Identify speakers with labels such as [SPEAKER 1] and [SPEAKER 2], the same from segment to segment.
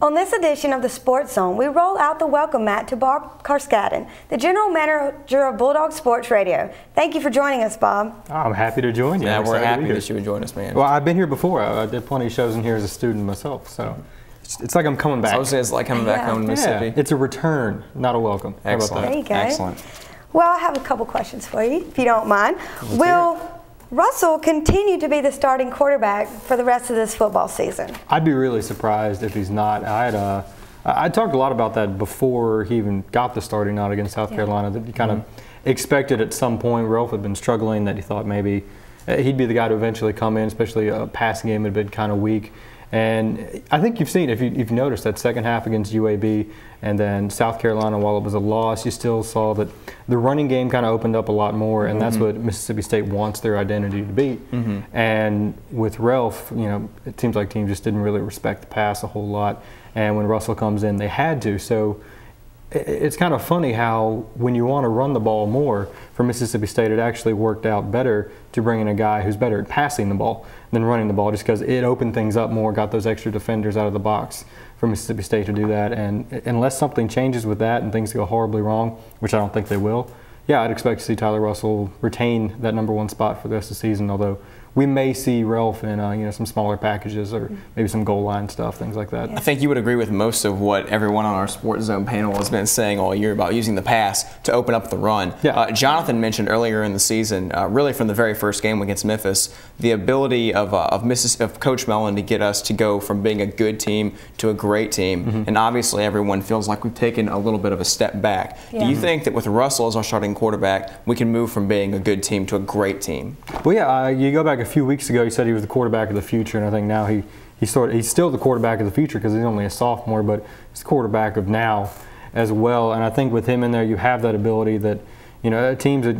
[SPEAKER 1] On this edition of the Sports Zone, we roll out the welcome mat to Bob Carskadon, the General Manager of Bulldog Sports Radio. Thank you for joining us, Bob.
[SPEAKER 2] I'm happy to join you.
[SPEAKER 3] Yeah, we're happy that you would join us, man.
[SPEAKER 2] Well, I've been here before. I did plenty of shows in here as a student myself, so it's like I'm coming back.
[SPEAKER 3] I would say it's like coming back home to Mississippi.
[SPEAKER 2] Yeah, it's a return, not a welcome.
[SPEAKER 3] Excellent.
[SPEAKER 2] How about that?
[SPEAKER 1] There you go.
[SPEAKER 3] Excellent.
[SPEAKER 1] Well, I have a couple questions for you, if you don't mind. Will Russell continue to be the starting quarterback for the rest of this football season?
[SPEAKER 2] I'd be really surprised if he's not. I talked a lot about that before he even got the starting nod against South Carolina, that he kind of expected at some point. Ralph had been struggling, that he thought maybe he'd be the guy to eventually come in, especially a passing game had been kind of weak. And I think you've seen, if you've noticed, that second half against UAB and then South Carolina, while it was a loss, you still saw that the running game kind of opened up a lot more, and that's what Mississippi State wants their identity to be. And with Ralph, you know, it seems like teams just didn't really respect the pass a whole lot. And when Russell comes in, they had to. So it's kind of funny how when you want to run the ball more for Mississippi State, it actually worked out better to bring in a guy who's better at passing the ball than running the ball, just because it opened things up more, got those extra defenders out of the box for Mississippi State to do that. And unless something changes with that and things go horribly wrong, which I don't think they will, yeah, I'd expect to see Tyler Russell retain that #1 spot for the rest of the season, although we may see Ralph in you know, some smaller packages or maybe some goal line stuff, things like that.
[SPEAKER 3] I think you would agree with most of what everyone on our Sports Zone panel has been saying all year about using the pass to open up the run.
[SPEAKER 2] Yeah.
[SPEAKER 3] Jonathan mentioned earlier in the season, really from the very first game against Memphis, the ability of Coach Mellon to get us to go from being a good team to a great team. And obviously everyone feels like we've taken a little bit of a step back. Do you think that with Russell as our starting quarterback, we can move from being a good team to a great team?
[SPEAKER 2] Well, yeah, you go back a few weeks ago, he said he was the quarterback of the future, and I think now he's still the quarterback of the future because he's only a sophomore, but he's the quarterback of now as well. And I think with him in there, you have that ability that, you know, teams that,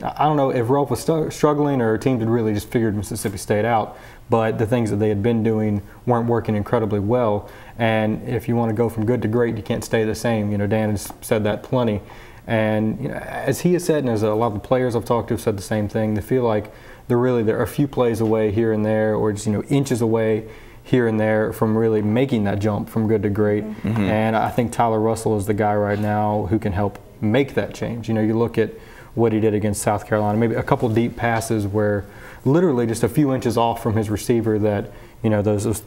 [SPEAKER 2] I don't know if Ralph was struggling or teams had really just figured Mississippi State out, but the things that they had been doing weren't working incredibly well. And if you want to go from good to great, you can't stay the same. You know, Dan has said that plenty. And you know, as he has said, and as a lot of the players I've talked to have said the same thing, they feel like they're a few plays away here and there, or just, you know, inches away here and there from really making that jump from good to great. And I think Tyler Russell is the guy right now who can help make that change. You know, you look at what he did against South Carolina, maybe a couple deep passes where literally just a few inches off from his receiver that, you know, those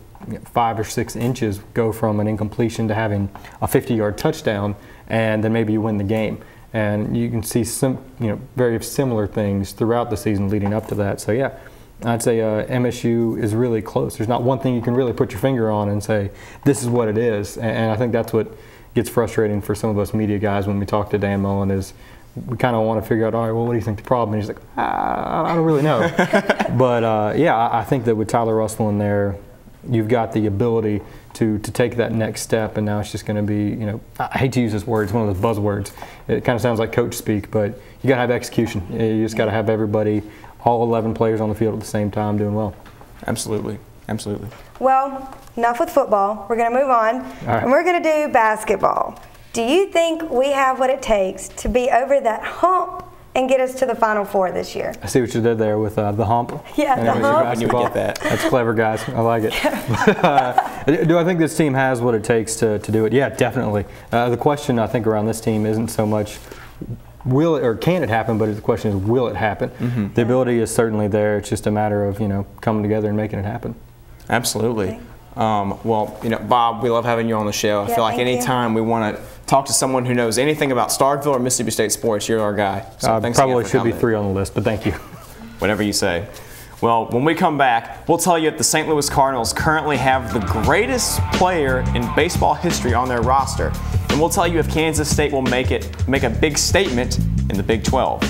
[SPEAKER 2] 5 or 6 inches go from an incompletion to having a 50-yard touchdown, and then maybe you win the game. And you can see some, you know, very similar things throughout the season leading up to that. So yeah, I'd say MSU is really close. There's not one thing you can really put your finger on and say this is what it is. And I think that's what gets frustrating for some of us media guys when we talk to Dan Mullen, is we kind of want to figure out, all right, well, what do you think the problem is? He's like, I don't really know. But yeah, I think that with Tyler Russell in there, you've got the ability to take that next step, and now it's just going to be, you know, I hate to use this word, it's one of those buzzwords. It kind of sounds like coach speak, but you got to have execution. You just got to have everybody, all 11 players on the field at the same time doing well.
[SPEAKER 3] Absolutely. Absolutely.
[SPEAKER 1] Well, enough with football. We're going to move on, and we're going to do basketball. Do you think we have what it takes to be over that hump and get us to the Final Four this year?
[SPEAKER 2] I see what you did there with the hump.
[SPEAKER 1] Yeah, the hump.
[SPEAKER 3] I knew we'd get that.
[SPEAKER 2] That's clever, guys. I like it. Do I think this team has what it takes to do it? Yeah, definitely. The question, I think, around this team isn't so much will it or can it happen, but the question is, will it happen? The ability is certainly there. It's just a matter of, you know, coming together and making it happen.
[SPEAKER 3] Absolutely. Well, you know, Bob, we love having you on the show. I feel like anytime we want to talk to someone who knows anything about Starkville or Mississippi State sports, you're our guy. So thanks
[SPEAKER 2] probably
[SPEAKER 3] again for
[SPEAKER 2] should
[SPEAKER 3] coming.
[SPEAKER 2] be 3 on the list, but thank you.
[SPEAKER 3] Whatever you say. Well, when we come back, we'll tell you if the St. Louis Cardinals currently have the greatest player in baseball history on their roster. And we'll tell you if Kansas State will make a big statement in the Big 12.